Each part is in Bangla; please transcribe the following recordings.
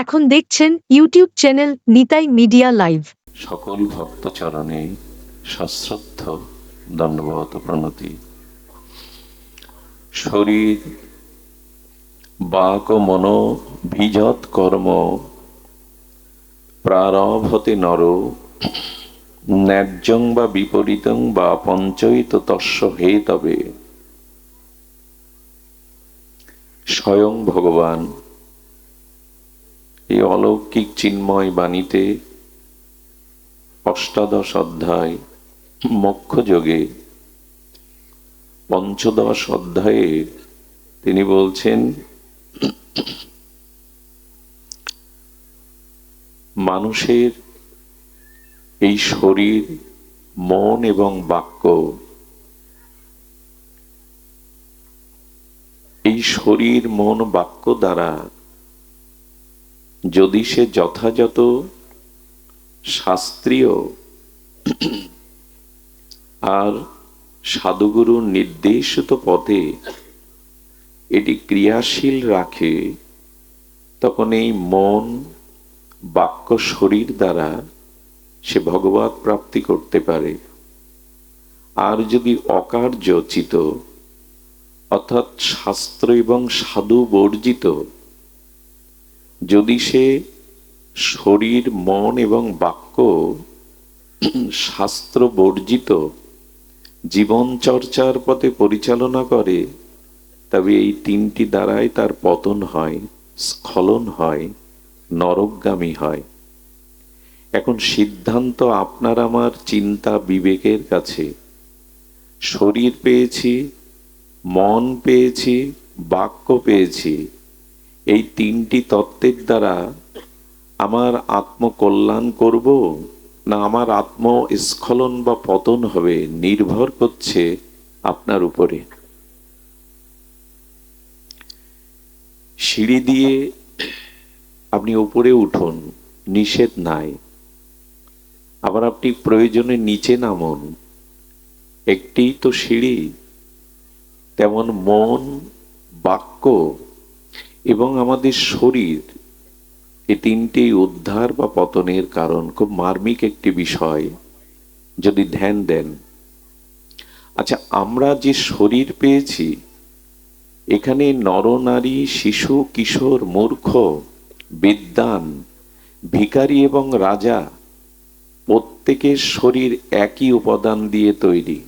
এখন দেখছেন YouTube channel Nitai media live. সকল ভক্ত চরণে সশ্রদ্ধ দণ্ডবত প্রণতি। শরীর বাক মনো ভিজৎ কর্ম প্রারভতে নর ন্যায্যং বা বিপরীতং বা পঞ্চৈত তস্য হে তবে। স্বয়ং ভগবান এই অলৌকিক চিন্ময় বাণীতে অষ্টাদশ অধ্যায় মোক্ষযোগে পঞ্চদশ অধ্যায়ে তিনি বলছেন, মানুষের এই শরীর, মন এবং বাক্য, এই শরীর মন বাক্য দ্বারা যদি সে যথাযথ শাস্ত্রীয় আর সাধুগুরুর নির্দেশিত পথে এটি ক্রিয়াশীল রাখে, তখন এই মন বাক্য শরীর দ্বারা সে ভগবৎ প্রাপ্তি করতে পারে। আর যদি অকার্যচিত অর্থাৎ শাস্ত্র এবং সাধু বর্জিত, যদি সে শরীর মন এবং বাক্য শাস্ত্র বর্জিত জীবন চর্চার পথে পরিচালনা করে, তবে এই তিনটি দ্বারাই তার পতন হয়, স্খলন হয়, নরকগামী হয়। এখন সিদ্ধান্ত আপনার আমার চিন্তা বিবেকের কাছে। শরীর পেয়েছি, মন পেয়েছি, বাক্য পেয়েছি, এই তিনটি তত্ত্বের দ্বারা আমার আত্মকল্যাণ করব না আমার আত্মস্খলন বা পতন হবে, নির্ভর করছে আপনার উপরে। সিঁড়ি দিয়ে আপনি উপরে উঠুন, নিষেধ নাই। আবার আপনি প্রয়োজনে নিচে নামুন, একটি তো সিঁড়ি। তেমন মন, বাক্য এবং আমাদের শরীর, এই তিনটি উদ্ধার বা পতনের কারণ। খুব মার্মিক একটি বিষয় যদি ধ্যান দেন। আচ্ছা, আমরা যে শরীর পেয়েছি, এখানে নরনারী, শিশু, কিশোর, মূর্খ, বিদ্বান, ভিখারি এবং রাজা, প্রত্যেকের শরীর একই উপাদান দিয়ে তৈরি।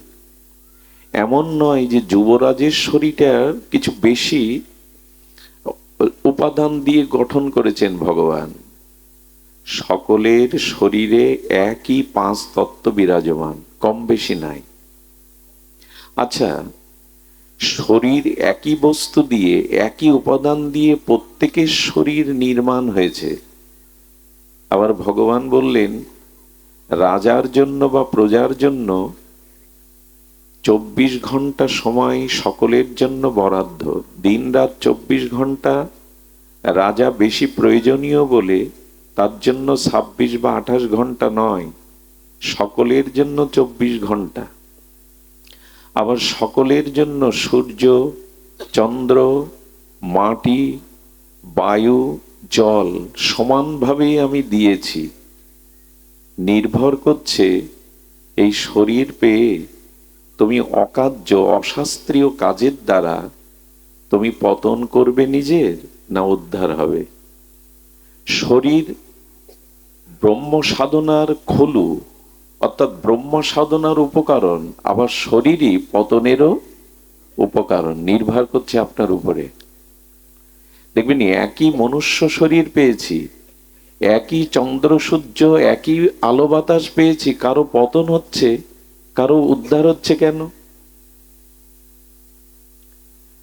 এমন নয় যে যুবরাজের শরীরটার কিছু বেশি উপাদান দিয়ে গঠন করেছেন ভগবান। সকলের শরীরে একই পাঁচ তত্ত্ব বিরাজমান, কম বেশি নাই। আচ্ছা, শরীর একই বস্তু দিয়ে, একই উপাদান দিয়ে প্রত্যেকের শরীর নির্মাণ হয়েছে। আবার ভগবান বললেন, রাজার জন্য বা প্রজার জন্য 24 ঘন্টা সময় সকলের জন্য বরাদ্দ। দিন রাত 24 ঘন্টা রাজা বেশি প্রয়োজনীয় বলে তার জন্য 26 বা 28 ঘন্টা নয়, সকলের জন্য 24 ঘন্টা। আবার সকলের জন্য সূর্য, চন্দ্র, মাটি, বায়ু, জল সমানভাবেই আমি দিয়েছি। নির্ভর করছে এই শরীর পেয়ে তুমি অকার্য অশাস্ত্রীয় কাজের দ্বারা তুমি পতন করবে নিজের, না উদ্ধার হবে। শরীর ব্রহ্ম সাধনার খলু, অর্থাৎ ব্রহ্ম সাধনার উপকরণ, আবার শরীরই পতনেরও উপকরণ। নির্ভর করছে আপনার উপরে। দেখবেন, একই মনুষ্য শরীর পেয়েছি, একই চন্দ্র সূর্য, একই আলো বাতাস পেয়েছি, কারো পতন হচ্ছে, কারো উদ্ধার হচ্ছে। কেন?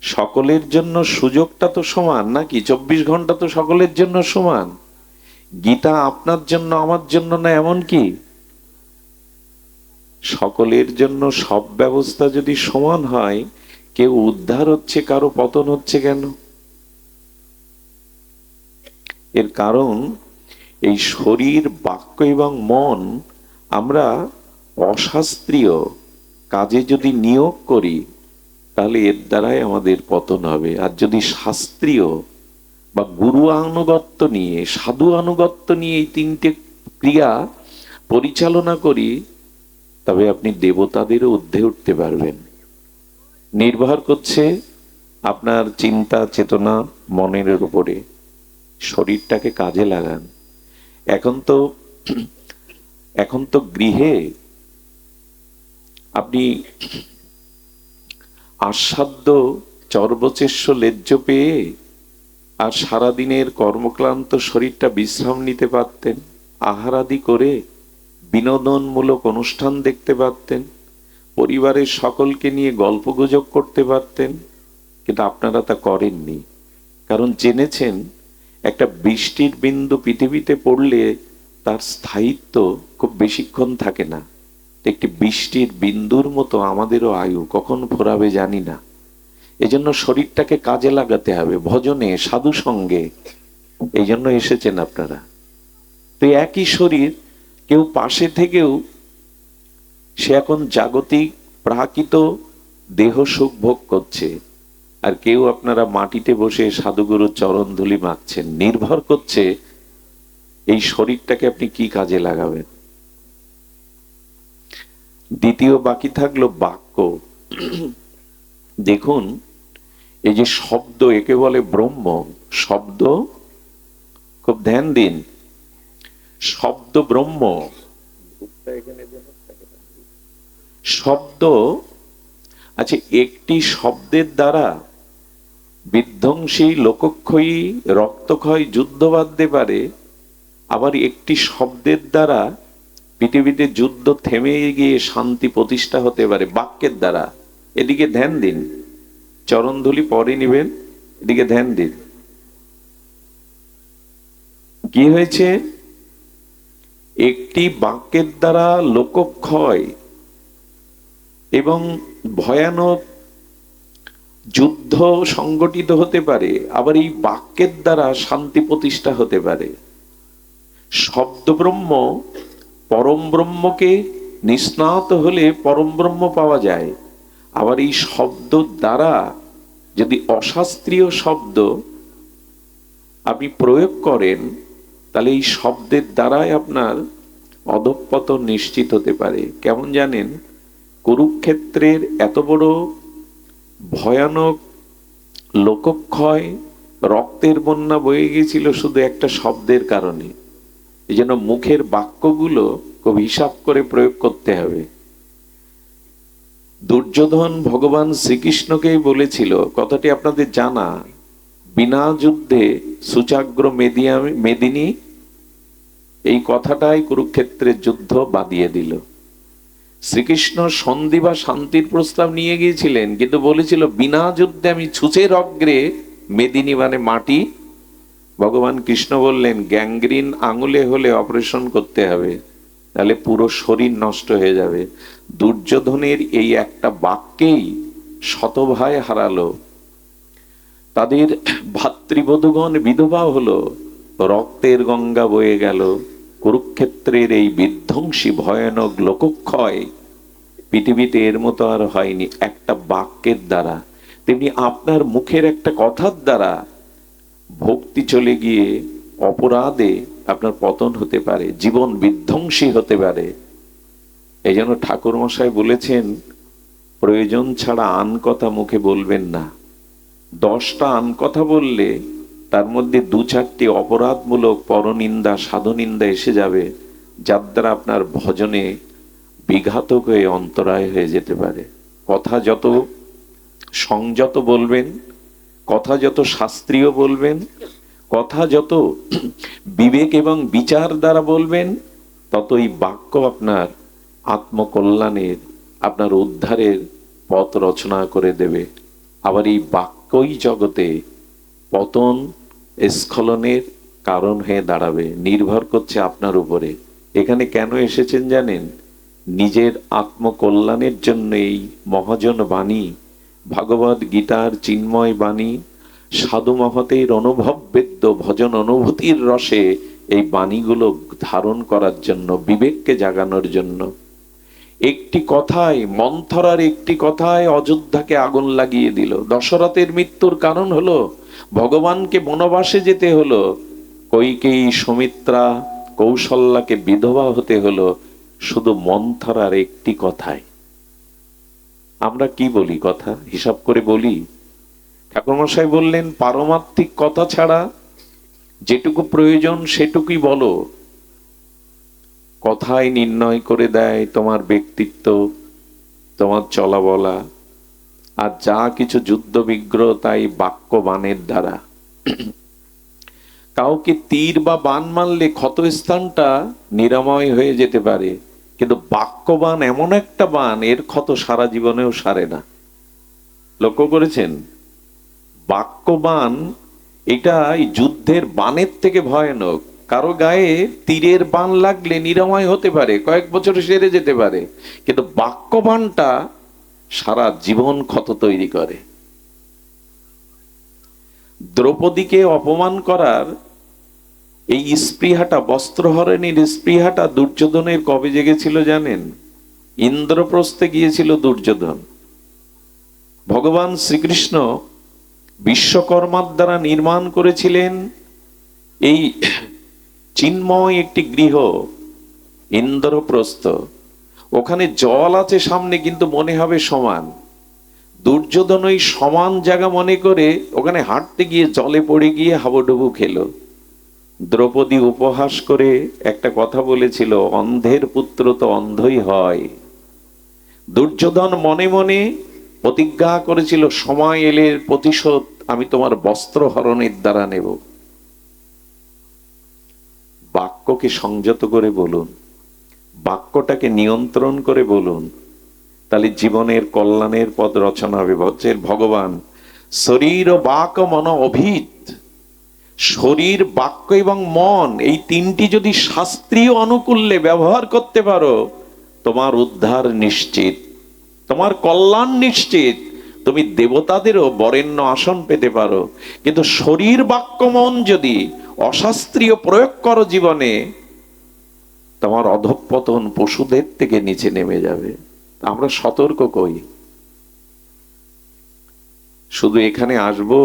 সকলের জন্য সুযোগটা তো সমান নাকি? 24 ঘন্টা তো সকলের জন্য সমান। গীতা আপনার জন্য আমার জন্য না, এমন কি? সকলের জন্য সব ব্যবস্থা যদি সমান হয়, কেউ উদ্ধার হচ্ছে, কারো পতন হচ্ছে কেন? এর কারণ এই শরীর, বাক্য এবং মন আমরা অশাস্ত্রীয় কাজে যদি নিয়োগ করি, তাহলে এর দ্বারাই আমাদের পতন হবে। আর যদি শাস্ত্রীয় বা গুরু আনুগত্য নিয়ে, সাধু আনুগত্য নিয়ে এই তিনটে ক্রিয়া পরিচালনা করি, তবে আপনি দেবতাদেরও ঊর্ধ্বে উঠতে পারবেন। নির্ভর করছে আপনার চিন্তা চেতনা মনের উপরে। শরীরটাকে কাজে লাগান। এখন তো গৃহে আপনি আস্বাদ্য চর্বচেষ্য লেজ্জ পেয়ে আর সারাদিনের কর্মক্লান্ত শরীরটা বিশ্রাম নিতে পারতেন, আহারাদি করে বিনোদনমূলক অনুষ্ঠান দেখতে পারতেন, পরিবারের সকলকে নিয়ে গল্পগুজব করতে পারতেন, কিন্তু আপনারা তা করেননি। কারণ জেনেছেন একটা বৃষ্টির বিন্দু পৃথিবীতে পড়লে তার স্থায়িত্ব খুব বেশিক্ষণ থাকে না। একটি বৃষ্টির বিন্দুর মতো আমাদেরও আয়ু কখন ফোরাবে জানি না। এজন্য শরীরটাকে কাজে লাগাতে হবে, ভজনে, সাধু সঙ্গে। এই জন্য এসেছেন আপনারা। তো একই শরীর, কেউ পাশে থেকেও সে এখন জাগতিক প্রাকৃত দেহ সুখ ভোগ করছে, আর কেউ আপনারা মাটিতে বসে সাধুগুরুর চরণ ধুলি মাখছেন। নির্ভর করছে এই শরীরটাকে আপনি কি কাজে লাগাবেন। দ্বিতীয় বাকি থাকলো বাক্য। দেখুন, এই যে শব্দ, একে বলে ব্রহ্ম। শব্দ, খুব ধ্যান দিন, শব্দ ব্রহ্ম। শব্দ, আচ্ছা, একটি শব্দের দ্বারা বিধ্বংসী, লোকক্ষয়ী, রক্তক্ষয়, যুদ্ধ বাঁধতে পারে। আবার একটি শব্দের দ্বারা পৃথিবীতে যুদ্ধ থেমে গিয়ে শান্তি প্রতিষ্ঠা হতে পারে, বাক্যের দ্বারা। এদিকে ধ্যান দিন, চরণধুলি পরে নিবেন, এদিকে ধ্যান দিন। কি হয়েছে? একটি বাক্যের দ্বারা লোকক্ষয় এবং ভয়ানক যুদ্ধ সংগঠিত হতে পারে, আবার এই বাক্যের দ্বারা শান্তি প্রতিষ্ঠা হতে পারে। শব্দ ব্রহ্ম, পরম ব্রহ্মকে নিস্নাত হলে পরম ব্রহ্ম পাওয়া যায়। আবার এই শব্দ দ্বারা যদি অশাস্ত্রীয় শব্দ আপনি প্রয়োগ করেন, তাহলে এই শব্দের দ্বারাই আপনার অধঃপতন নিশ্চিত হতে পারে। কেমন জানেন? কুরুক্ষেত্রের এত বড় ভয়ানক লোকক্ষয়, রক্তের বন্যা বয়ে গিয়েছিল শুধু একটা শব্দের কারণে। এই জন্য মুখের বাক্যগুলো খুব হিসাব করে প্রয়োগ করতে হবে। দুর্যোধন ভগবান শ্রীকৃষ্ণকেই বলেছিল, কথাটি আপনাদের জানা, বিনা যুদ্ধে সুচাগ্র মেদিনী। এই কথাটাই কুরুক্ষেত্রের যুদ্ধ বাদিয়ে দিল। শ্রীকৃষ্ণ সন্ধি বা শান্তির প্রস্তাব নিয়ে গিয়েছিলেন, কিন্তু বলেছিল বিনা যুদ্ধে আমি ছুঁচের অগ্রে মেদিনী মানে মাটি। ভগবান কৃষ্ণ বললেন, গ্যাংগ্রিন আঙুলে হলে অপারেশন করতে হবে, তাহলে পুরো শরীর নষ্ট হয়ে যাবে। দুর্যোধনের এই একটা বাক্যেই শতভাই হারালো, তাদের ভাতৃবধূগণ বিধবা হলো, রক্তের গঙ্গা বয়ে গেল। কুরুক্ষেত্রের এই বিধ্বংসী ভয়ানক লোকক্ষয় পৃথিবীতে এর মতো আর হয়নি একটা বাক্যের দ্বারা। তেমনি আপনার মুখের একটা কথার দ্বারা ভক্তি চলে গিয়ে অপরাধে আপনার পতন হতে পারে, জীবন বিধ্বংসী হতে পারে। এই জন্য ঠাকুর মশাই বলেছেন, প্রয়োজন ছাড়া আন কথা মুখে বলবেন না। 10টা আন কথা বললে তার মধ্যে 2-4টি অপরাধমূলক পরনিন্দা, সাধুনিন্দা এসে যাবে, যার দ্বারা আপনার ভজনে বিঘাতক হয়ে অন্তরায় হয়ে যেতে পারে। কথা যত সংযত বলবেন, কথা যত শাস্ত্রীয় বলবেন, কথা যত বিবেক এবং বিচার দ্বারা বলবেন, ততই বাক্য আপনার আত্মকল্যাণের, আপনার উদ্ধারের পথ রচনা করে দেবে। আবার এই বাক্যই জগতে পতন, স্খলনের কারণ হয়ে দাঁড়াবে। নির্ভর করছে আপনার উপরে। এখানে কেন এসেছেন জানেন? নিজের আত্মকল্যাণের জন্য এই মহাজন বাণী, ভাগবত গীতার চিন্ময় বাণী, সাধু মহতের অনুভব বেদ্য ভজন অনুভূতির রসে এই বাণীগুলো ধারণ করার জন্য, বিবেককে জাগানোর জন্য। একটি কথায়, মন্থরার একটি কথায় অযোধ্যাকে আগুন লাগিয়ে দিল। দশরথের মৃত্যুর কারণ হলো ভগবানকে বনবাসে যেতে হলো, কইকেয়ী সুমিত্রা কৌশল্যাকে বিধবা হতে হলো শুধু মন্থরার একটি কথায়। আমরা কি বলি কথা, হিসাব করে বলি? ঠাকুরমশাই বললেন, পারমার্থিক কথা ছাড়া যেটুকু প্রয়োজন সেটুকুই বলো। কথাই নির্ণয় করে দেয় তোমার ব্যক্তিত্ব, তোমার চলা বলা, আর যা কিছু যুদ্ধ বিগ্রহ তাই বাক্য বাণের দ্বারা। কাউকে তীর বা বান মারলে ক্ষতস্থানটা নিরাময় হয়ে যেতে পারে, কিন্তু বাক্যবান এমন একটা বান, এর ক্ষত সারা জীবনেও সারে না। লক্ষ্য করেছেন? বাক্যবান এটা এই যুদ্ধের বানের থেকে ভয়ানক। কারো গায়ে তীরের বান লাগলে নিরাময় হতে পারে, কয়েক বছর সেরে যেতে পারে, কিন্তু বাক্যবানটা সারা জীবন ক্ষত তৈরি করে। দ্রৌপদীকে অপমান করার এই স্পৃহাটা, বস্ত্রহরণের স্পৃহাটা দুর্যোধনের কবে জেগেছিল জানেন? ইন্দ্রপ্রস্থে গিয়েছিল দুর্যোধন। ভগবান শ্রীকৃষ্ণ বিশ্বকর্মার দ্বারা নির্মাণ করেছিলেন এই চিন্ময় একটি গৃহ, ইন্দ্রপ্রস্থ। ওখানে জল আছে সামনে, কিন্তু মনে হবে সমান। দুর্যোধন ওই সমান জায়গা মনে করে ওখানে হাঁটতে গিয়ে জলে পড়ে গিয়ে হাবুডুবু খেলো। দ্রৌপদী উপহাস করে একটা কথা বলেছিল, অন্ধের পুত্র তো অন্ধই হয়। দুর্যোধন মনে মনে প্রতিজ্ঞা করেছিল, সময় এলে প্রতিশোধ আমি তোমার বস্ত্র হরণের দ্বারা নেব। বাক্যকে সংযত করে বলুন, বাক্যটাকে নিয়ন্ত্রণ করে বলুন, তাহলে জীবনের কল্যাণের পথ রচনা হবে। বলছেন ভগবান, শরীর ও বাক মন অভিত। শরীর, বাক্য এবং মন, এই তিনটি যদি শাস্ত্রীয় অনুকূল্যে ব্যবহার করতে পারো, তোমার উদ্ধার নিশ্চিত, তোমার কল্যাণ নিশ্চিত। তুমি দেবতাদেরও বরেণ্য আসন পেতে পারো। কিন্তু শরীর, বাক্য, মন যদি অশাস্ত্রীয় প্রয়োগ করো জীবনে, তোমার অধঃপতন পশুদের থেকে নিচে নেমে যাবে। আমরা সতর্ক কই। শুধু এখানে আসবো,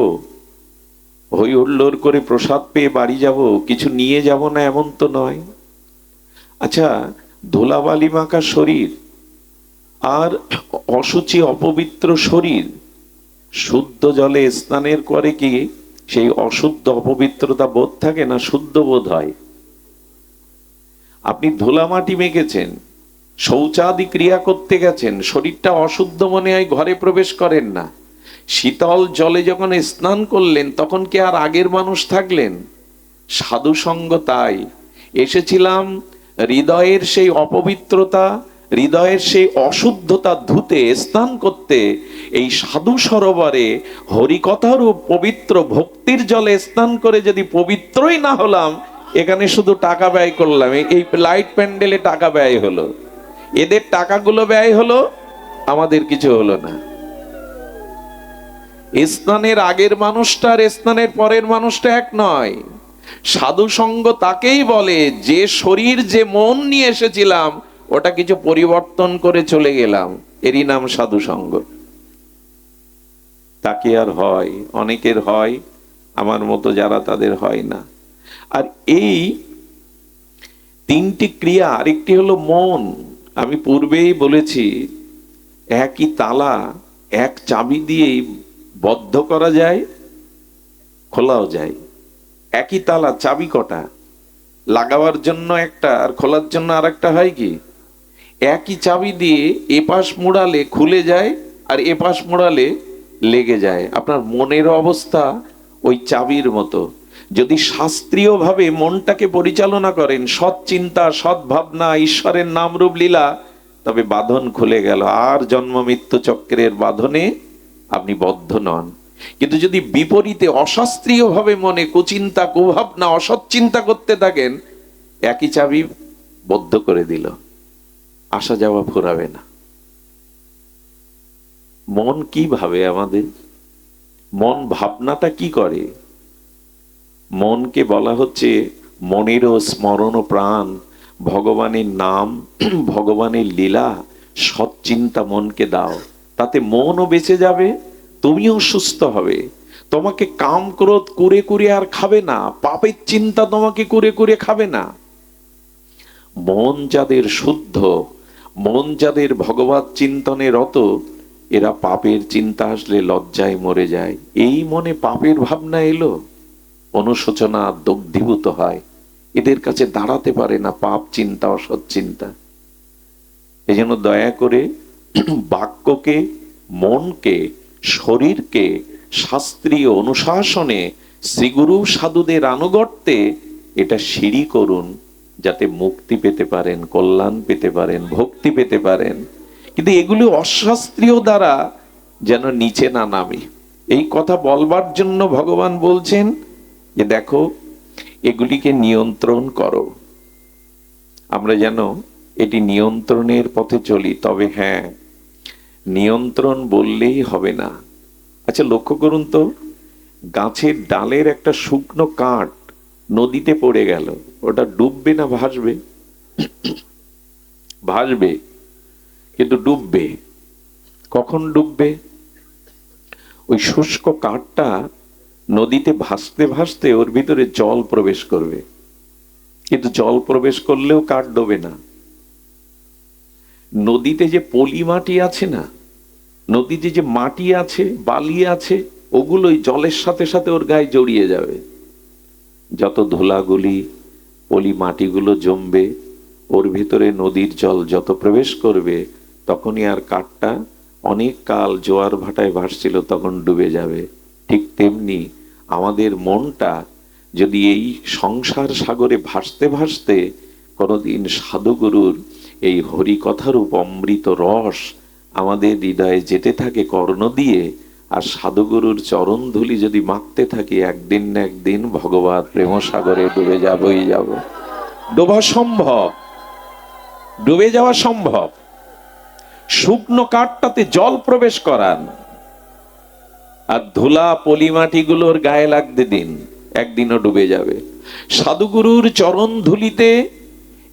হই হুল্লোড় করে প্রসাদ পেয়ে বাড়ি যাব, কিছু নিয়ে যাব না, এমন তো নয়। আচ্ছা, ধুলাবালি মাখা শরীর আর অসুচি অপবিত্র শরীর শুদ্ধ জলে স্নানের করে কি সেই অশুদ্ধ অপবিত্রতা বোধ থাকে না, শুদ্ধ বোধ হয়? আপনি ধুলা মাটি মেখেছেন, শৌচাদি ক্রিয়া করতে গেছেন, শরীরটা অশুদ্ধ মনে হয়, ঘরে প্রবেশ করেন না। শীতল জলে যখন স্নান করলেন, তখন কি আর আগের মানুষ থাকলেন? সাধু সঙ্গ তাই। এসেছিলাম হৃদয়ের সেই অপবিত্রতা, হৃদয়ের সেই অশুদ্ধতা ধুতে, স্নান করতে। এই সাধু সরোবরে হরিকথার পবিত্র ভক্তির জলে স্নান করে যদি পবিত্রই না হলাম, এখানে শুধু টাকা ব্যয় করলাম। এই লাইট প্যান্ডেলে টাকা ব্যয় হলো, এদের টাকাগুলো ব্যয় হলো, আমাদের কিছু হলো না। স্নানের আগের মানুষটা আর স্নানের পরের মানুষটা এক নয়। সাধু সঙ্গ তাকেই বলে যে শরীর, যে মন নিয়ে এসেছিলাম, ওটা কিছু পরিবর্তন করে চলে গেলাম, এরই নাম সাধু সঙ্গ। তাকে আর হয়, অনেকের হয়, আমার মতো যারা, তাদের হয় না। আর এই তিনটি ক্রিয়া, আরেকটি হলো মন। আমি পূর্বেই বলেছি, একই তালা এক চাবি দিয়েই বদ্ধ করা যায়, খোলাও যায়। একই তালা, চাবি কটা? লাগাবার জন্য একটা, আর খোলার জন্য আর একটা, হয় কি? একই চাবি দিয়ে এপাশ মোড়ালে খুলে যায়, আর এপাশ মোড়ালে লেগে যায়। আপনার মনের অবস্থা ওই চাবির মতো। যদি শাস্ত্রীয় ভাবে মনটাকে পরিচালনা করেন, সৎ চিন্তা, সৎ ভাবনা, ঈশ্বরের নামরূপ লীলা, তবে বাঁধন খুলে গেল, আর জন্ম মৃত্যু চক্রের বাঁধনে আপনি বদ্ধ নন। কিন্তু যদি বিপরীতে অশাস্ত্রীয় ভাবে মনে কুচিন্তা, কুভাবনা, অসৎ চিন্তা করতে থাকেন, একই চাবি বদ্ধ করে দিল, আসা যাওয়া ফুরাবে না। মন কি ভাবে আমাদের? মন ভাবনাটা কি করে? মনকে বলা হচ্ছে মনেরও স্মরণ প্রাণ, ভগবানের নাম, ভগবানের লীলা, সৎচিন্তা মনকে দাও, তাতে মনও বেঁচে যাবে, তুমিও সুস্থ হবে। তোমাকে কাম ক্রোধ করে করে আর খাবে না, পাপের চিন্তা তোমাকে করে করে খাবে না। মন যাদের শুদ্ধ, মন যাদের ভগবত চিন্তনে রত, এরা পাপের চিন্তা আসলে লজ্জায় মরে যায়। এই মনে পাপের ভাবনা এলো, অনুশোচনা দগ্ধীভূত হয়, এদের কাছে দাঁড়াতে পারে না পাপ চিন্তা, অসৎ চিন্তা। এই জন্য দয়া করে বাক্যকে, মনকে, শরীরকে শাস্ত্রীয় অনুশাসনে, শ্রীগুরু সাধুদের আনুগত্যে এটা সিঁড়ি করুন, যাতে মুক্তি পেতে পারেন, কল্যাণ পেতে পারেন, ভক্তি পেতে পারেন। কিন্তু এগুলি অশাস্ত্রীয় দ্বারা যেন নিচে না নামে, এই কথা বলবার জন্য ভগবান বলছেন যে দেখো, এগুলিকে নিয়ন্ত্রণ করো। আমরা যেন এটি নিয়ন্ত্রণের পথে চলি। তবে হ্যাঁ, নিয়ন্ত্রণ বললেই হবে না। আচ্ছা, লক্ষ্য করুন তো, গাছের ডালের একটা শুকনো কাঠ নদীতে পড়ে গেল, ওটা ডুববে না ভাসবে? ভাসবে, কিন্তু ডুববে। কখন ডুববে? ওই শুষ্ক কাঠটা নদীতে ভাসতে ভাসতে ওর ভিতরে জল প্রবেশ করবে, কিন্তু জল প্রবেশ করলেও কাঠ ডোবে না। নদীতে যে পলি মাটি আছে না, নদীতে যে মাটি আছে, বালি আছে, ওগুলোই জলের সাথে সাথে ওর গায়ে জড়িয়ে যাবে। যত ধুলাগুলি, পলি মাটিগুলো জমবে, ওর ভিতরে নদীর জল যত প্রবেশ করবে, তখনই আর কাঠটা অনেক কাল জোয়ার ভাটায় ভাসছিল তখন ডুবে যাবে। ঠিক তেমনি আমাদের মনটা যদি এই সংসার সাগরে ভাসতে ভাসতে কোনোদিন সাধুগুরুর এই হরিকথারূপ অমৃত রস আমাদের হৃদয়ে যেতে থাকে কর্ণ দিয়ে, আর সাধুগুরুর চরণ ধুলি যদি মাখতে থাকি, একদিন না একদিন ভগবত প্রেম সাগরে ডুবে যাবই যাব। ডোবা সম্ভব, ডুবে যাওয়া সম্ভব। শুকনো কাঠটাতে জল প্রবেশ করান, আর ধুলা পলিমাটিগুলোর গায়ে লাগতে দিন, একদিনও ডুবে যাবে। সাধুগুরুর চরণ ধুলিতে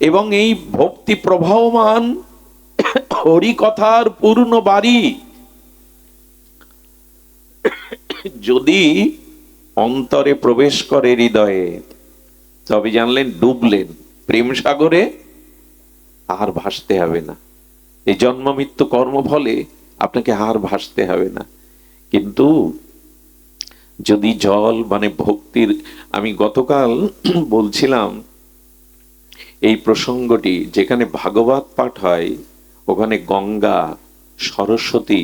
এবং এই ভক্তি প্রবাহমান হরিকথার পূর্ণ বাড়ি যদি অন্তরে প্রবেশ করে হৃদয়ে, তবে জানলেন ডুবলেন প্রেম সাগরে, আর ভাসতে হবে না। এই জন্ম মৃত্যু কর্মফলে আপনাকে আর ভাসতে হবে না। কিন্তু যদি জল মানে ভক্তির, আমি গতকাল বলছিলাম এই প্রসঙ্গটি, যেখানে ভাগবত পাঠ হয় ওখানে গঙ্গা, সরস্বতী,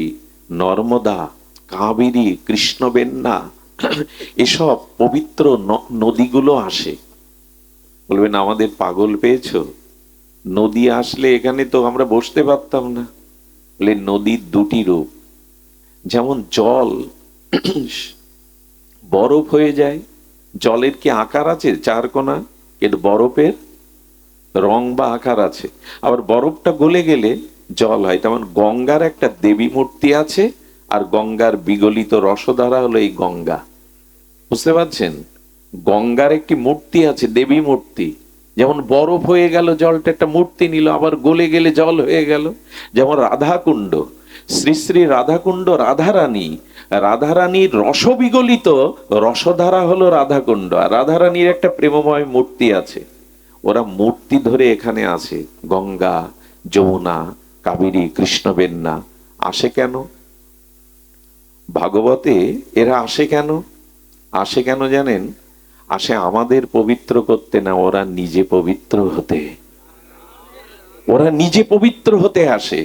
নর্মদা, কাবেরী, কৃষ্ণবেন্না, এসব পবিত্র নদীগুলো আসে। বলবেন আমাদের পাগল পেয়েছো, নদী আসলে এখানে তো আমরা বসতে পারতাম না। বলে নদীর দুটি রূপ, যেমন জল বরফ হয়ে যায়, জলের কি আকার আছে চার কোনা, কিন্তু বরফের রং বা আকার আছে। আবার বরফটা গলে গেলে জল হয়। তেমন গঙ্গার একটা দেবী মূর্তি আছে, আর গঙ্গার বিগলিত রসধারা হলো এই গঙ্গা। বুঝতে পারছেন? গঙ্গার একটি মূর্তি আছে, দেবী মূর্তি। যেমন বরফ হয়ে গেল, জলটা একটা মূর্তি নিল, আবার গলে গেলে জল হয়ে গেল। যেমন রাধাকুণ্ড, শ্রী শ্রী রাধাকুণ্ড, রাধারানী, রাধারানীর রসবিগলিত রসধারা হলো রাধাকুণ্ড, আর রাধারানীর একটা প্রেমময় মূর্তি আছে। ওরা মূর্তি ধরে এখানে আছে। গঙ্গা, যমুনা, কাবেরী, কৃষ্ণবেন্না আসে কেন? ভাগবতে এরা আসে কেন? আসে কেন জানেন? আসে আমাদের পবিত্র করতে না, ওরা নিজে পবিত্র হতে। ওরা নিজে পবিত্র হতে আসে।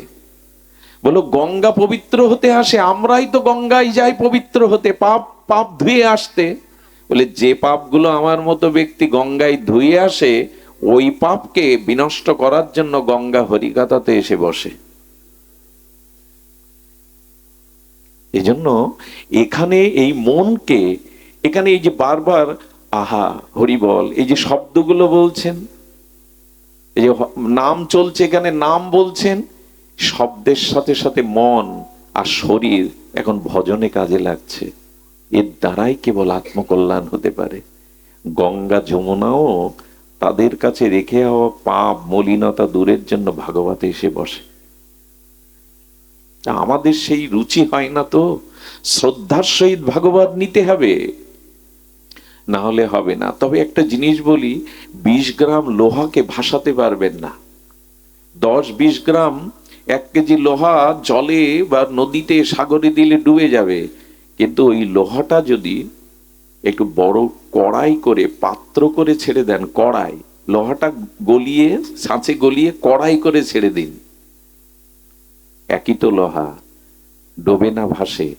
বলো গঙ্গা পবিত্র হতে আসে, আমরাই তো গঙ্গায় যাই পবিত্র হতে, পাপ পাপ ধুয়ে আসতে। বলে যে পাপগুলো আমার মতো ব্যক্তি গঙ্গায় ধুয়ে আসে, ওই পাপকে বিনষ্ট করার জন্য গঙ্গা হরিকথাতে এসে বসে। এই জন্য এখানে এই মনকে, এখানে এই যে বারবার আহা হরিবল, এই যে শব্দগুলো বলছেন, এই যে নাম চলছে, এখানে নাম বলছেন, শব্দের সাথে সাথে মন আর শরীর এখন ভজনে কাজে লাগছে। এর দ্বারাই কেবল আত্মকল্যাণ হতে পারে। গঙ্গা যমুনাও তাদের কাছে রেখে হওয়া পাপ মলিনতা দূরের জন্য ভাগবতে এসে বসে। তা আমাদের সেই রুচি হয় না তো। শ্রদ্ধার সহিত ভাগবত নিতে হবে, না হলে হবে না। তবে একটা জিনিস বলি, 20 গ্রাম লোহাকে ভাসাতে পারবেন না। 10-20 গ্রাম 1 কেজি লোহা জলে বা নদীতে সাগরে দিলে ডুবে যাবে, কিন্তু ওই লোহাটা যদি একটু বড় কড়াই করে পাত্র করে ছেড়ে দেন, কড়াই, লোহাটা গলিয়ে ছাঁচে গলিয়ে কড়াই করে ছেড়ে দিন, একই তো লোহা, ডোবে না, ভাসে।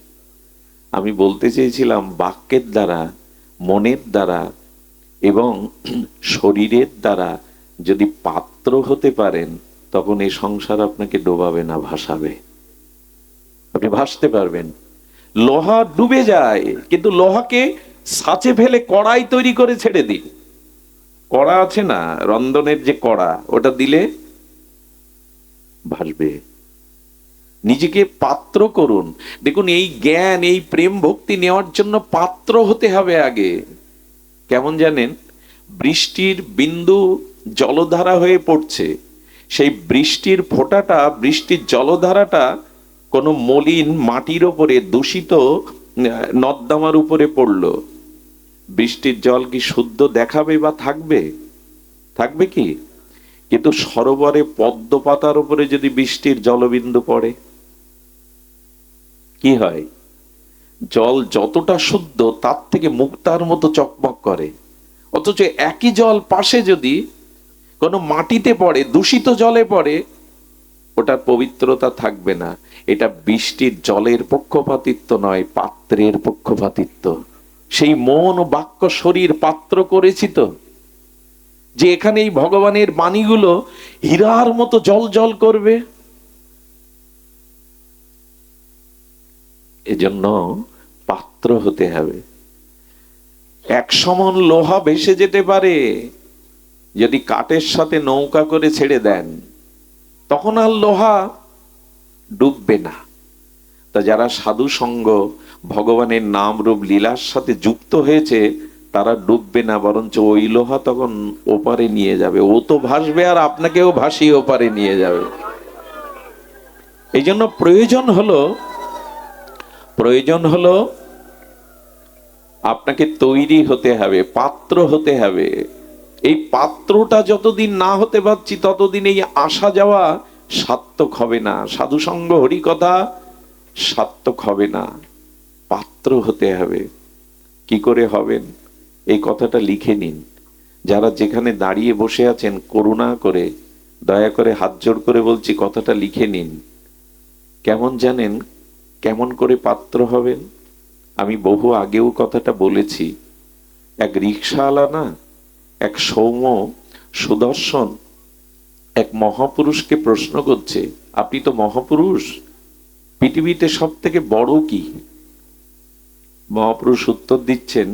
আমি বলতে চেয়েছিলাম বাক্যের দ্বারা, মনের দ্বারা এবং শরীরের দ্বারা যদি পাত্র হতে পারেন, তখন এই সংসার আপনাকে ডোবাবে না, ভাসাবে। আপনি ভাসতে পারবেন। লোহা ডুবে যায়, কিন্তু লোহাকে ছাঁচে ফেলে কড়াই তৈরি করে ছেড়ে দিন। কড়া আছে না, রন্ধনের যে কড়া, ওটা দিলে ভাসবে। নিজেকে পাত্র করুন। দেখুন, এই জ্ঞান, এই প্রেম ভক্তি নেওয়ার জন্য পাত্র হতে হবে আগে। কেমন জানেন, বৃষ্টির বিন্দু জলধারা হয়ে পড়ছে, সেই বৃষ্টির ফোঁটাটা, বৃষ্টির জলধারাটা কোনো মলিন মাটির উপরে, দূষিত নর্দমার উপরে পড়লো, বৃষ্টির জল কি শুদ্ধ দেখাবে বা থাকবে? থাকবে কি? কিন্তু সরোবরে পদ্ম পাতার উপরে যদি বৃষ্টির জলবিন্দু পড়ে, কি হয়? জল যতটা শুদ্ধ তার থেকে মুক্তার মতো চকমক করে। অথচ একই জল পাশে যদি কোনো মাটিতে পড়ে, দূষিত জলে পড়ে, ওটার পবিত্রতা থাকবে না। এটা বৃষ্টির জলের পক্ষপাতিত্ব নয়, পাত্রের পক্ষপাতিত্ব। সেই মন ও বাক্য শরীর পাত্র করেছি তো, যে এখানে এই ভগবানের বাণীগুলো হীরার মতো জল জল করবে। এজন্য পাত্র হতে হবে। 100 মণ লোহা ভেসে যেতে পারে যদি কাঠের সাথে নৌকা করে ছেড়ে দেন, তখন আর লোহা ডুববে না। তা যারা সাধু সঙ্গ, ভগবানের নাম রূপ লীলার সাথে যুক্ত হয়েছে, তারা ডুববে না, বরঞ্চ ওই লোহা তখন ওপারে নিয়ে যাবে। ও তো ভাসবে আর আপনাকেও ভাসিয়ে ওপারে নিয়ে যাবে। এই জন্য প্রয়োজন হলো আপনাকে তৈরি হতে হবে, পাত্র হতে হবে। এই পাত্রটা যতদিন না হতে পারছি, ততদিন এই আসা যাওয়া সার্থক হবে না, সাধু সঙ্গ হরি কথা সার্থক হবে না। পাত্র হতে হবে। কি করে হবেন? এই কথাটা লিখে নিন। যারা যেখানে দাঁড়িয়ে বসে আছেন, করুণা করে, দয়া করে হাত জোড় করে বলছি, কথাটা লিখে নিন। কেমন জানেন কেমন করে পাত্র হবেন? আমি বহু আগেও কথাটা বলেছি। এক রিক্সাওয়ালা না, এক সৌম্য সুদর্শন এক মহাপুরুষকে প্রশ্ন করছে, আপনি তো মহাপুরুষ, পৃথিবীতে সব থেকে বড় কি? মহাপুরুষ উত্তর দিচ্ছেন,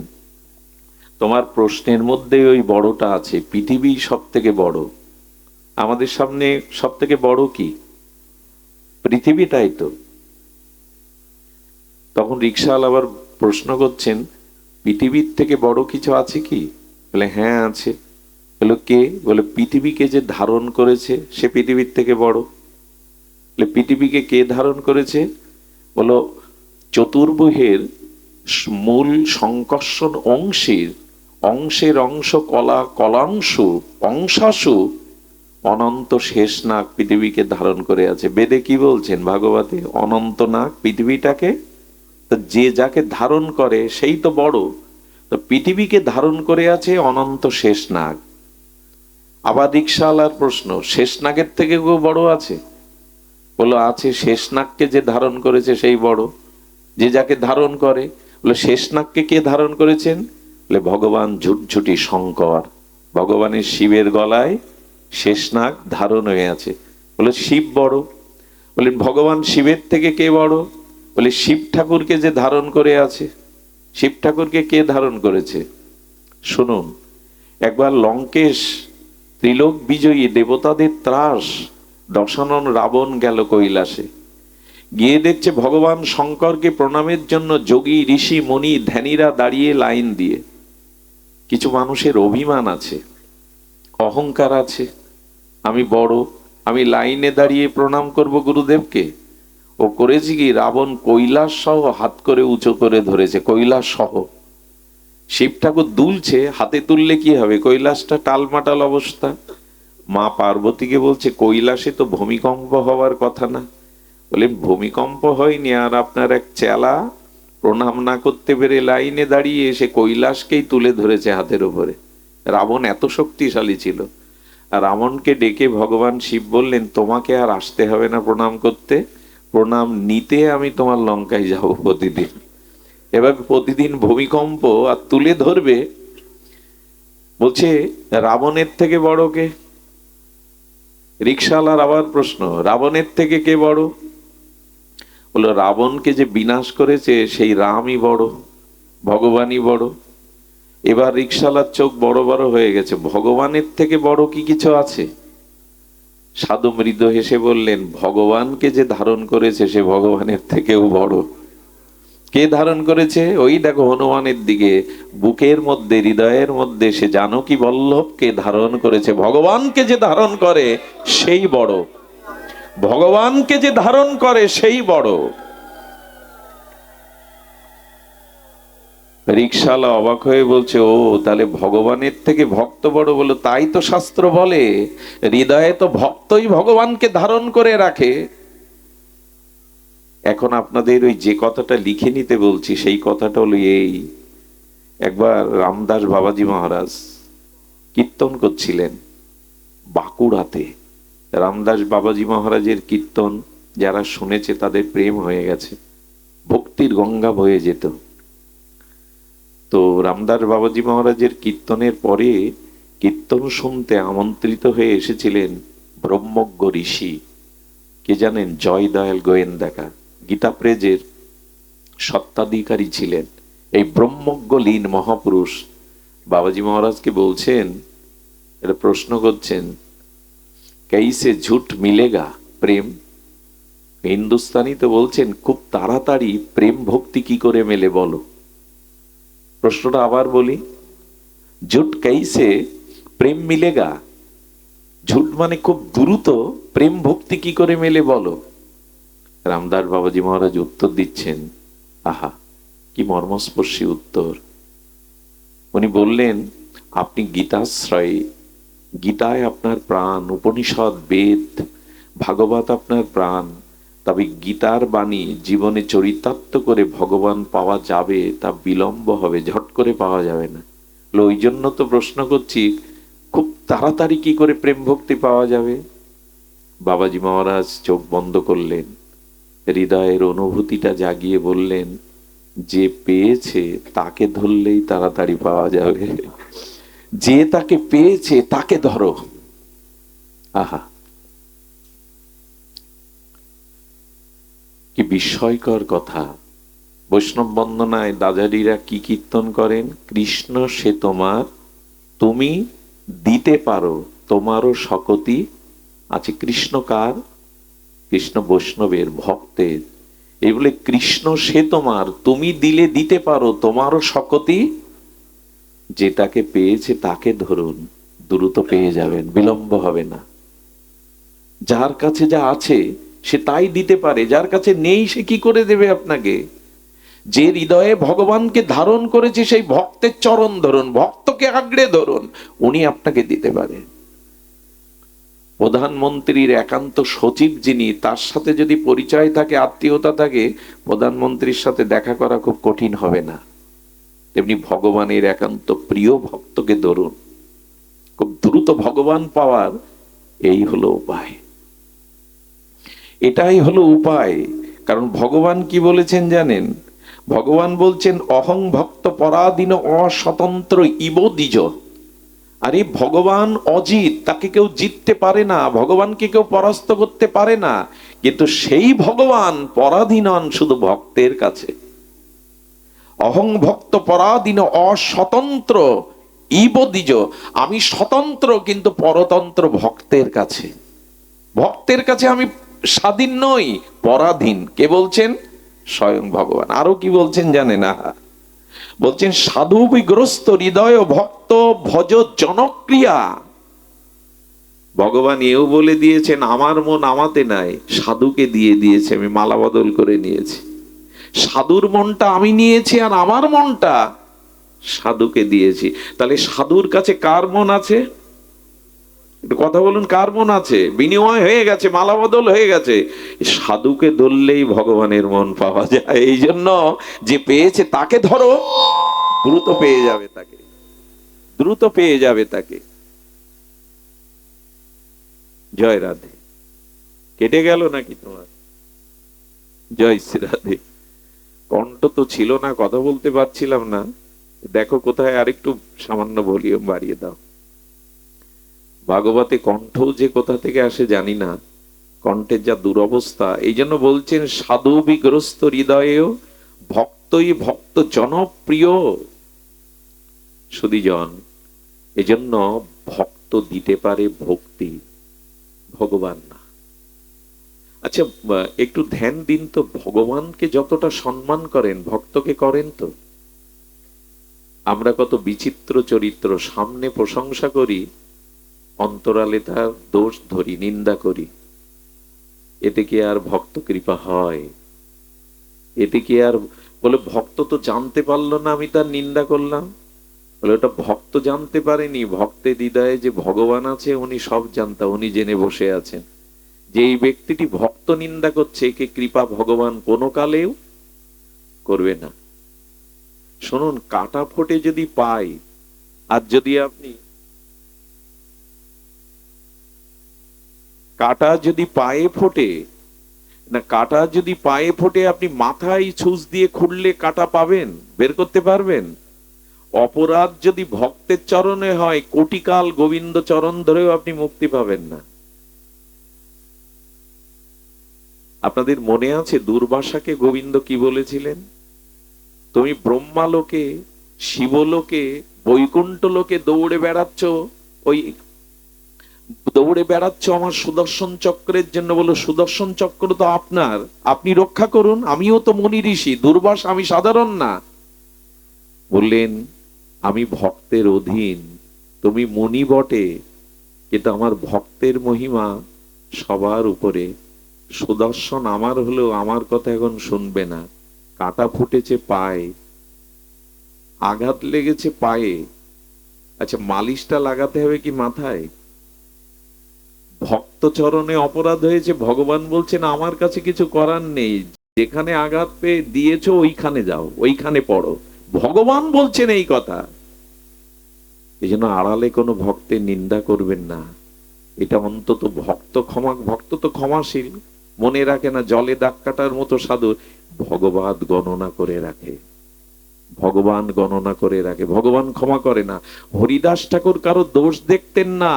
তোমার প্রশ্নের মধ্যে ওই বড়টা আছে, পৃথিবী সব থেকে বড়। আমাদের সামনে সব থেকে বড় কি? পৃথিবীটাই তো। তখন রিক্সাওয়ালা আবার প্রশ্ন করছেন, পৃথিবীর থেকে বড় কিছু আছে কি? বলে হ্যাঁ আছে। বলে কে? বলে পৃথিবীকে যে ধারণ করেছে সে পৃথিবীর থেকে বড়। বলে পৃথিবীকে কে ধারণ করেছে? বলো চতুর্ভুজের মূল সংকর্ষণ অংশের অংশ কলা, কলাংশু অংশাশু অনন্ত শেষ নাগ পৃথিবীকে ধারণ করে আছে। বেদে কি বলছেন? ভাগবতে অনন্ত নাগ পৃথিবীটাকে, যে যাকে ধারণ করে সেই তো বড়। তো পৃথিবীকে ধারণ করে আছে অনন্ত শেষ নাগ। আবার রিক্সাওয়ালার প্রশ্ন, শেষ নাগের থেকে কেউ বড় আছে? বলো আছে, শেষ নাগকে যে ধারণ করেছে সেই বড়। যে যাকে ধারণ করে, বলে শেষ নাগকে কে ধারণ করেছেন? বলে ভগবান ঝুটঝুটি শঙ্কর। ভগবানের শিবের গলায় শেষ নাগ ধারণ হয়ে আছে। বলে শিব বড়। বলে ভগবান শিবের থেকে কে বড়? বলে শিব ঠাকুরকে যে ধারণ করে আছে। শিব ঠাকুরকে কে ধারণ করেছে? শুনুন, একবার লঙ্কেশ ত্রিলোক বিজয়ী, দেবতাদের ত্রাস, দশানন রাবণ গেল কৈলাসে। গিয়ে দেখছে ভগবান শঙ্করকে প্রণামের জন্য যোগী ঋষি মুনি ধ্যানীরা দাঁড়িয়ে লাইন দিয়ে। কিছু মানুষের অভিমান আছে, অহংকার আছে, আমি বড়, আমি লাইনে দাঁড়িয়ে প্রণাম করব গুরুদেবকে। ও করেছে কি, রাবণ কৈলাস সহ হাত করে উঁচু করে ধরেছে, কৈলাস সহ। শিব ঠাকুর দুলছে, হাতে তুললে কি হবে, কৈলাসটা টালমাটাল অবস্থা। মা পার্বতীকে বলছে কৈলাসে তো ভূমিকম্প হওয়ার কথা না। বলে ভূমিকম্প হয়নি, আর আপনার এক চেলা প্রণাম না করতে পেরে লাইনে দাঁড়িয়ে এসে কৈলাসকেই তুলে ধরেছে হাতের উপরে। রাবণ এত শক্তিশালী ছিল। আর রাবণকে ডেকে ভগবান শিব বললেন, তোমাকে আর আসতে হবে না প্রণাম করতে, প্রণাম নিতে আমি তোমার লঙ্কায় যাব প্রতিদিন। এবার প্রতিদিন ভূমিকম্প আর তুলে ধরবে। বলছে রাবণের থেকে বড় কে? রিকশাওয়ালার আবার প্রশ্ন, রাবণের থেকে কে বড়? বললো রাবণকে যে বিনাশ করেছে সেই রামই বড়, ভগবানই বড়। এবার রিকশাওয়ালার চোখ বড় বড় হয়ে গেছে, ভগবানের থেকে বড় কি কিছু আছে? সাধু মৃদু হেসে বললেন, ভগবানকে যে ধারণ করেছে সে ভগবানের থেকেও বড়। কে ধারণ করেছে? ওই দেখো হনুমানের দিকে, বুকের মধ্যে হৃদয়ের মধ্যে সে জানকী বল্লভকে ধারণ করেছে। ভগবানকে যে ধারণ করে সেই বড়, ভগবানকে যে ধারণ করে সেই বড়। রিকশাওয়ালা অবাক হয়ে বলছে, ও তাহলে ভগবানের থেকে ভক্ত বড়? বলো তাই তো শাস্ত্র বলে, হৃদয়ে তো ভক্তই ভগবানকে ধারণ করে রাখে। এখন আপনাদের ওই যে কথাটা লিখে নিতে বলছি সেই কথাটা হলো এই, একবার রামদাস বাবাজি মহারাজ কীর্তন করছিলেন বাঁকুড়াতে। রামদাস বাবাজি মহারাজের কীর্তন যারা শুনেছে তাদের প্রেম হয়ে গেছে, ভক্তির গঙ্গা বয়ে যেত। তো রামদাস বাবাজি মহারাজের কীর্তনের পরে কীর্তন শুনতে আমন্ত্রিত হয়ে এসেছিলেন ব্রহ্মজ্ঞ ঋষি, কে জানেন? জয় দয়াল গোয়েন্দাকা, গীতা প্রেজের সত্ত্বাধিকারী ছিলেন এই ব্রহ্মজ্ঞ লীন মহাপুরুষ। বাবাজি মহারাজকে বলছেন, এটা প্রশ্ন করছেন, कैसे झूठ मिलेगा প্রেম? হিন্দুস্তানি তো বলছেন, খুব তাড়াতাড়ি প্রেম ভক্তি কি করে মেলে বলো। প্রশ্নটা আবার বলি, ঝুট कैसे প্রেম মিলেগা? ঝুট মানে খুব দ্রুত, প্রেম ভক্তি কি করে মেলে বলো। রামদাস বাবাজি মহারাজ উত্তর দিচ্ছেন, আহা কি মর্মস্পর্শী উত্তর। উনি বললেন, আপনি গীতাশ্রয়ী, গীতায় আপনার প্রাণ, উপনিষদ বেদ ভাগবত আপনার প্রাণ, তবে গীতার বাণী জীবনে চরিতার্থ করে ভগবান পাওয়া যাবে তা বিলম্ব হবে, ঝট করে পাওয়া যাবে না। ওই জন্য তো প্রশ্ন করছি, খুব তাড়াতাড়ি কি করে প্রেম ভক্তি পাওয়া যাবে। বাবাজি মহারাজ চোখ বন্ধ করলেন, হৃদয়ের অনুভূতিটা জাগিয়ে বললেন, যে পেয়েছে তাকে ধরলেই তাড়াতাড়ি পাওয়া যাবে, যে তাকে পেয়েছে তাকে ধরো। আহা কি বিস্ময়কর কথা। বৈষ্ণব বন্দনায় দাদারিরা কি কীর্তন করেন, কৃষ্ণ সে তোমার, তুমি দিতে পারো, তোমারও শকতি আছে। কৃষ্ণ কার? কৃষ্ণ বৈষ্ণবের, ভক্তের। এই বলে কৃষ্ণ সে তোমার, তুমি দিলে দিতে পারো, তোমারও শকতি। যেটাকে পেয়েছে তাকে ধরুন, দ্রুত পেয়ে যাবেন, বিলম্ব হবে না। যার কাছে যা আছে সে তাই দিতে পারে, যার কাছে নেই সে কি করে দেবে আপনাকে। যে হৃদয়ে ভগবানকে ধারণ করেছে সেই ভক্তের চরণ ধরুন, ভক্তকে আঁকড়ে ধরুন, উনি আপনাকে দিতে পারে। প্রধানমন্ত্রীর একান্ত সচিব যিনি, তার সাথে যদি পরিচয় থাকে, আত্মীয়তা থাকে, প্রধানমন্ত্রীর সাথে দেখা করা খুব কঠিন হবে না। তেমনি ভগবানের একান্ত প্রিয় ভক্তকে ধরুন, খুব দ্রুত ভগবান পাওয়ার এই হলো উপায়, এটাই হলো উপায়। কারণ ভগবান কি বলেছেন জানেন? ভগবান বলছেন, অহং ভক্ত পরাধীন অস্বতন্ত্র ইব দ্বিজ। আরে ভগবান অজিত, তাকে কেউ জিততে পারে না, ভগবানকে কেউ পরাস্ত করতে পারে না, কিন্তু সেই ভগবান পরাধীন শুধু ভক্তের কাছে। অহং ভক্ত পরাধীন অস্বতন্ত্র ইব দ্বিজ, আমি স্বতন্ত্র কিন্তু পরতন্ত্র ভক্তের কাছে। ভক্তের কাছে আমি স্বাধীন নই, পরাধীন। কে বলছেন? স্বয়ং ভগবান। আরো কি বলছেন জানেন? বলছেন, সাধু বিগ্রস্ত হৃদয় ভক্ত ভজ জনক্রিয়া। ভগবান এও বলে দিয়েছেন আমার মন আমাতে নাই, সাধুকে দিয়ে দিয়েছে, আমি মালা বদল করে নিয়েছি। সাধুর মনটা আমি নিয়েছি আর আমার মনটা সাধুকে দিয়েছি। তাহলে সাধুর কাছে কার মন আছে? একটু কথা বলুন, কার মন আছে? বিনিময় হয়ে গেছে, মালা বদল হয়ে গেছে। সাধুকে ধরলেই ভগবানের মন পাওয়া যায়। এই জন্য যে পেয়েছে তাকে ধরো, দ্রুত পেয়ে যাবে তাকে, দ্রুত পেয়ে যাবে তাকে। জয় রাধে। কেটে গেল নাকি তোমার? জয় শ্রী রাধে। কণ্ঠ তো ছিল না, কথা বলতে পারছিলাম না। দেখো কোথায় আরেকটু সামান্য ভলিউম বাড়িয়ে দাও। ভাগবতে কণ্ঠ যে কোথা থেকে আসে জানি না, কণ্ঠের যা দুরবস্থা। এই জন্য বলছেন সাধু বিগ্রস্ত হৃদয়েও ভক্তই ভক্ত জনপ্রিয় সুধীজন। এই জন্য ভক্ত দিতে পারে ভক্তি, ভগবান না। আচ্ছা, একটু ধ্যান দিন তো, ভগবানকে যতটা সম্মান করেন ভক্তকে করেন তো? আমরা কত বিচিত্র চরিত্র, সামনে প্রশংসা করি, অন্তরালে তার দোষ ধরি, নিন্দা করি। এতে কি আর ভক্ত কৃপা হয়? এতে কি আর বলে ভক্ত তো জানতে পারলো না আমি তার নিন্দা করলাম? বলে ওটা ভক্ত জানতে পারেনি, ভক্তের হৃদয়ে যে ভগবান আছে উনি সব জানতা, উনি জেনে বসে আছেন যে এই ব্যক্তিটি ভক্ত নিন্দা করছে, একে কৃপা ভগবান কোনো কালেও করবে না। শুনুন, কাটা ফোটে যদি পাই, আর যদি আপনি কাটা যদি পায়ে ফোটে না, কাটা যদি পায়ে ফোটে আপনি মাথায় ছুঁচ দিয়ে খুঁড়লে কাটা পাবেন, বের করতে পারবেন? অপরাধ যদি ভক্তের চরণে হয়, কোটিকাল গোবিন্দ চরণ ধরেও আপনি মুক্তি পাবেন না। আপনাদের মনে আছে দুর্বাসাকে গোবিন্দ কি বলেছিলেন? তুমি ব্রহ্মালোকে, শিবলোকে, বৈকুণ্ঠ লোকে দৌড়ে বেড়াচ্ছ, ওই দৌড়ে বেড়াচ্ছ আমার সুদর্শন চক্রের জন্য। বলো সুদর্শন চক্র তো আপনার, আপনি রক্ষা করুন, আমিও তো মুনি ঋষি, দুর্বাস আমি সাধারণ না। বললেন আমি ভক্তের অধীন, তুমি মুনি বটে, কিন্তু আমার ভক্তের মহিমা সবার উপরে। সুদর্শন আমার হলেও আমার কথা এখন শুনবে না। কাটা ফুটেছে পায়ে, আঘাত লেগেছে পায়ে, আচ্ছা মালিশটা লাগাতে হবে কি মাথায়? ভক্ত চরণে অপরাধ হয়েছে, ভগবান বলছেন আমার কাছে কিছু করার নেই, যেখানে আঘাত পেয়ে দিয়েছো ওইখানে যাও, ওইখানে পড়ো। ভগবান বলছেন এই কথা। এই জন্য আড়ালে কোনো ভক্তের নিন্দা করবেন না। এটা অন্তত ভক্ত তো ক্ষমাশীল, মনে রাখে না, জলে দাগ কাটার মতো সাধু। ভগবান গণনা করে রাখে, ভগবান গণনা করে রাখে, ভগবান ক্ষমা করে না। হরিদাস ঠাকুর কারো দোষ দেখতেন না,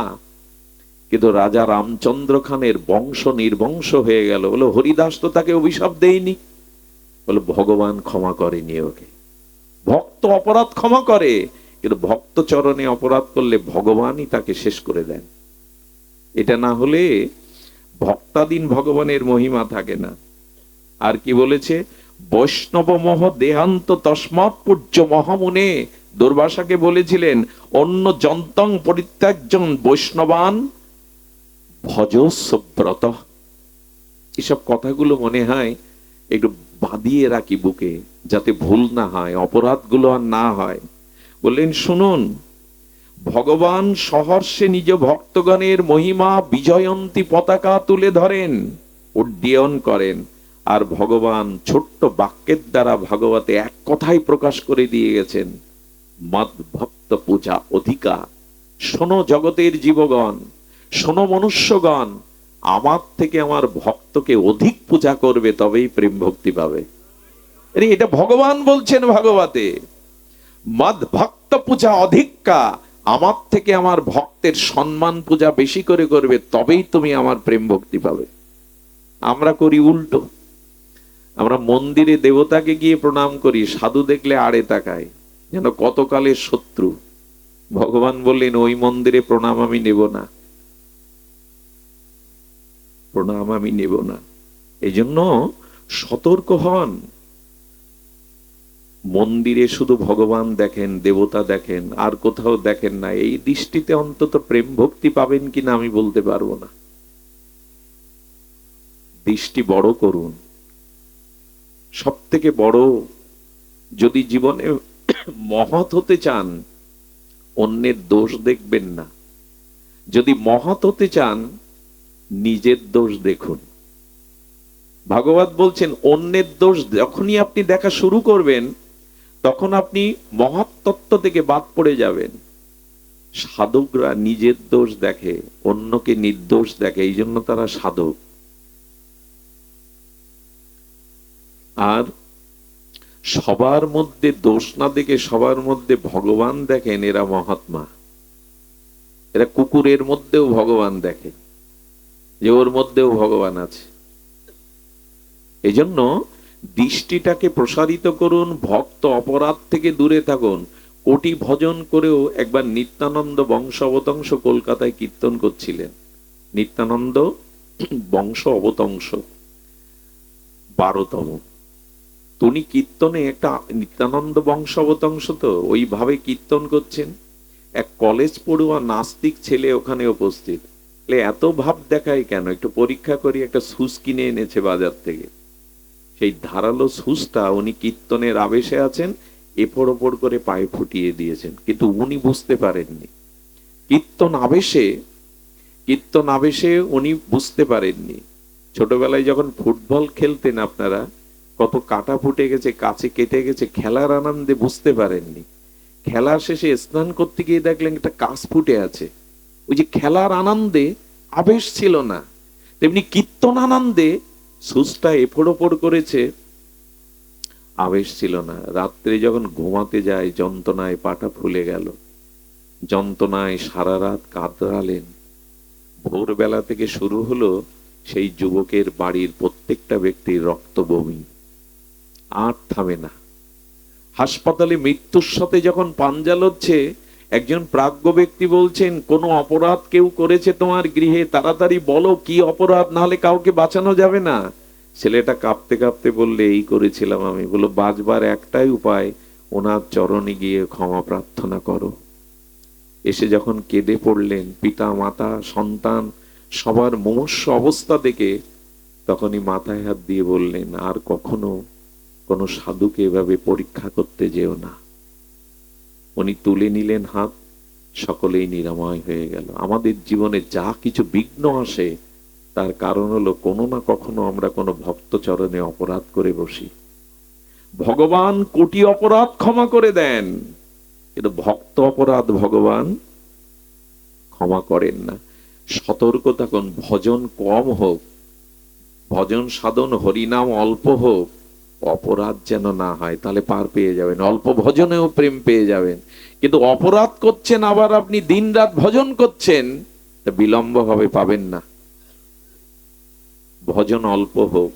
কিন্তু রাজা রামচন্দ্র খানের বংশ নির্বংশ হয়ে গেল। বলো হরিদাস তো তাকে অভিশাপ দেয়নি, বলো ভগবান ক্ষমা করেনি ওকে। ভক্ত অপরাধ ক্ষমা করে, কিন্তু ভক্ত চরণে অপরাধ করলে ভগবানই তাকে শেষ করে দেন। এটা না হলে ভক্তাধীন ভগবানের মহিমা থাকে না। আর কি বলেছে? বৈষ্ণব মোহ দেহান্ত তস্মাৎ পূজ্য মহামুনে। দুর্বাসাকে বলেছিলেন অন্য যন্তং পরিত্যাজ্যং বৈষ্ণবান ভজস্ব্রত। এসব কথাগুলো মনে হয় একটু বাঁধিয়ে রাখি বুকে, যাতে ভুল না হয়, অপরাধগুলো আর না হয়। বললেন শুনুন, ভগবান সহর্ষে নিজ ভক্তগণের মহিমা বিজয়ন্তী পতাকা তুলে ধরেন, উড্ডীয়ন করেন। আর ভগবান ছোট্ট বাক্যের দ্বারা ভাগবতে এক কথাই প্রকাশ করে দিয়ে গেছেন, মদ ভক্ত পূজা অধিকা। শোনো জগতের জীবগণ, শোনো মনুষ্যগণ, আমার থেকে আমার ভক্তকে অধিক পূজা করবে তবেই প্রেম ভক্তি পাবে। এটা ভগবান বলছেন ভাগবতে, মদ ভক্ত পূজা অধিকা, আমার থেকে আমার ভক্তের সম্মান পূজা বেশি করে করবে তবেই তুমি আমার প্রেম ভক্তি পাবে। আমরা করি উল্টো, আমরা মন্দিরে দেবতাকে গিয়ে প্রণাম করি, সাধু দেখলে আড়ে তাকায়, যেন কতকালের শত্রু। ভগবান বললেন ওই মন্দিরে প্রণাম আমি নেব না, প্রণাম আমি নেব না। এই জন্য সতর্ক হন। মন্দিরে শুধু ভগবান দেখেন, দেবতা দেখেন, আর কোথাও দেখেন না, এই দৃষ্টিতে অন্তত প্রেম ভক্তি পাবেন কিনা আমি বলতে পারবো না। দৃষ্টি বড় করুন। সব থেকে বড়, যদি জীবনে মহৎ হতে চান, অন্যের দোষ দেখবেন না। যদি মহৎ হতে চান, নিজের দোষ দেখুন। ভাগবত বলছেন, অন্যের দোষ যখনই আপনি দেখা শুরু করবেন, তখন আপনি মহৎ তত্ত্ব থেকে বাদ পড়ে যাবেন। সাধকরা নিজের দোষ দেখে, অন্যকে নির্দোষ দেখে, এই জন্য তারা সাধক। আর সবার মধ্যে দোষ না দেখে সবার মধ্যে ভগবান দেখেন, এরা মহাত্মা। এরা কুকুরের মধ্যেও ভগবান দেখে, যে ওর মধ্যেও ভগবান আছে। এই জন্য দৃষ্টিটাকে প্রসারিত করুন, ভক্ত অপরাধ থেকে দূরে থাকুন। কোটি ভজন করেও একবার নিত্যানন্দ বংশ অবতংশ কলকাতায় কীর্তন করছিলেন। নিত্যানন্দ বংশ অবতংশ 12তম। উনি কীর্তনে একটা নিত্যানন্দ বংশ অবতংশ, তো ওইভাবে কীর্তন করছেন। এক কলেজ পড়ুয়া নাস্তিক ছেলে ওখানে উপস্থিত। এত ভাব দেখায় কেন? একটু পরীক্ষা করি। একটা সুস কিনে এনেছে বাজার থেকে। সেই ধারালো সুসটা উনি কীর্তনের আবেশে আছেন, এপড় ওপড় করে পায়ে ফুটিয়ে দিয়েছেন, কিন্তু উনি বুঝতে পারেননি। কীর্তন আবেশে উনি বুঝতে পারেননি। ছোটবেলায় যখন ফুটবল খেলতেন আপনারা, কত কাটা ফুটে গেছে, কাছে কেটে গেছে, খেলার আনন্দে বুঝতে পারেননি। খেলা শেষে স্নান করতে গিয়ে দেখলেন একটা কাঁচ ফুটে আছে। ওই যে খেলার আনন্দে আবেশ ছিল না, তেমনি কীর্তন আনন্দে সুসটা এপড় ওপড় করেছে, আবেশ ছিল না। রাত্রে যখন ঘুমাতে যায়, যন্ত্রণায় পাটা ফুলে গেল, যন্ত্রণায় সারা রাত কাঁদরালেন। ভোরবেলা থেকে শুরু হলো সেই যুবকের বাড়ির প্রত্যেকটা ব্যক্তির রক্ত বমি, আর থামে না। হাসপাতালে মৃত্যুর সাথে যখন পাঞ্জা লড়ছে, একজন প্রাজ্ঞ ব্যক্তি বলছেন, কোন অপরাধ কেউ করেছে তোমার গৃহে, তাড়াতাড়ি বলো কি অপরাধ, নাহলে কাউকে বাঁচানো যাবে না। ছেলেটা কাঁপতে কাঁপতে বললে, এই করেছিলাম আমি। বলো, বাঁচবার একটাই উপায়, ওনার চরণে গিয়ে ক্ষমা প্রার্থনা করো। এসে যখন কেঁদে পড়লেন, পিতা মাতা সন্তান সবার মুমূর্ষু অবস্থা দেখে, তখনই মাথায় হাত দিয়ে বললেন, আর কখনো কোন সাধুকে এভাবে পরীক্ষা করতে যেও না। উনি তুলে নিলেন হাত, সকলেই নিরাময় হয়ে গেল। আমাদের জীবনে যা কিছু বিঘ্ন আসে, তার কারণ হলো কোনো না কখনো আমরা কোনো ভক্ত চরণে অপরাধ করে বসি। ভগবান কোটি অপরাধ ক্ষমা করে দেন, কিন্তু ভক্ত অপরাধ ভগবান ক্ষমা করেন না। সতর্ক থাকুন, ভজন কম হোক, ভজন সাধন হরিনাম অল্প হোক, অপরাধ যেন না হয়, তাহলে পার পেয়ে যাবেন। অল্প ভজনেও প্রেম পেয়ে যাবেন। কিন্তু অপরাধ করছেন, আবার আপনি দিনরাত ভজন করছেন, তা বিলম্ব হবে, পাবেন না। ভজন অল্প হোক,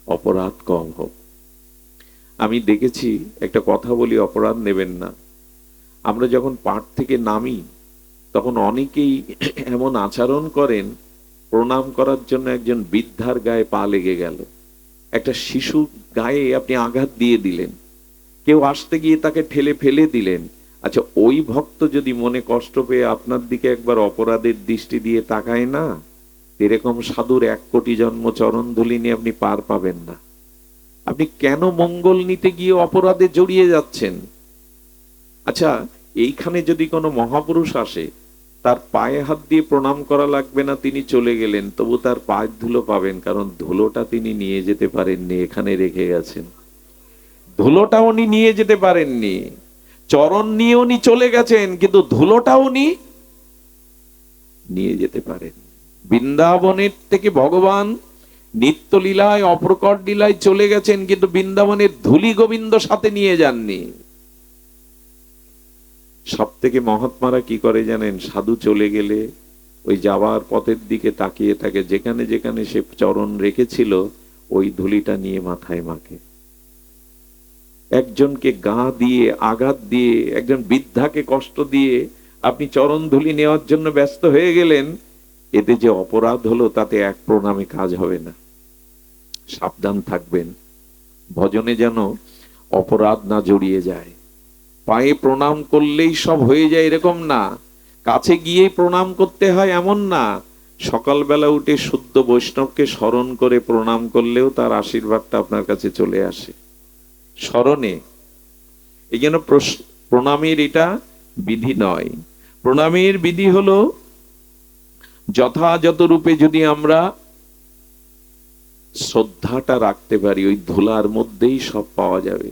অপরাধ কম হোক। আমি দেখেছি, একটা কথা বলি, অপরাধ নেবেন না। আমরা যখন পাঠ থেকে নামি, তখন অনেকেই এমন আচরণ করেন, প্রণাম করার জন্য একজন বৃদ্ধার গায়ে পা লেগে গেল, একটা শিশু গায়ে আপনি আঘাত দিয়ে দিলেন, কেউ আসতে গিয়ে তাকে ঠেলে ফেলে দিলেন। আচ্ছা, ওই ভক্ত যদি মনে কষ্ট পেয়ে আপনার দিকে একবার অপরাধের দৃষ্টি দিয়ে তাকায় না, এরকম সাধুর 1 কোটি জন্ম চরণ ধুলি নিয়ে আপনি পার পাবেন না। আপনি কেন মঙ্গল নিতে গিয়ে অপরাধে জড়িয়ে যাচ্ছেন? আচ্ছা, এইখানে যদি কোনো মহাপুরুষ আসে, তার পায়ে হাত দিয়ে প্রণাম করা লাগবে না, তিনি চলে গেলেন, তবু তার পায়ের ধুলো পাবেন, কারণ ধুলোটা তিনি নিয়ে যেতে পারেননি, এখানে রেখে গেছেন। ধুলোটা উনি নিয়ে যেতে পারেননি, চরণ নিয়ে উনি চলে গেছেন, কিন্তু ধুলোটা উনি নিয়ে যেতে পারেন। বৃন্দাবনের থেকে ভগবান নিত্য লীলায় অপ্রকট লীলায় চলে গেছেন, কিন্তু বৃন্দাবনের ধুলি গোবিন্দ সাথে নিয়ে যাননি। সব থেকে মহাত্মারা কি করে জানেন? সাধু চলে গেলে ওই যাওয়ার পথের দিকে তাকিয়ে থাকে, যেখানে যেখানে সে চরণ রেখেছিল ওই ধুলিটা নিয়ে মাথায় মাখে। একজনকে গা দিয়ে আঘাত দিয়ে, একজন বৃদ্ধাকে কষ্ট দিয়ে আপনি চরণ ধুলি নেওয়ার জন্য ব্যস্ত হয়ে গেলেন, এতে যে অপরাধ হলো তাতে এক প্রণামে কাজ হবে না। সাবধান থাকবেন, ভজনে যেন অপরাধ না জড়িয়ে যায়। পায়ে প্রণাম করলেই সব হয়ে যায় এরকম না, কাছে গিয়েই প্রণাম করতে হয় এমন না। সকালবেলা উঠে শুদ্ধ বৈষ্ণবকে স্মরণ করে প্রণাম করলেও তার আশীর্বাদটা আপনার কাছে চলে আসে স্মরণে। এই জন্য প্রণামের এটা বিধি নয়। প্রণামের বিধি হলো যথাযথ রূপে যদি আমরা শ্রদ্ধাটা রাখতে পারি, ওই ধুলার মধ্যেই সব পাওয়া যাবে।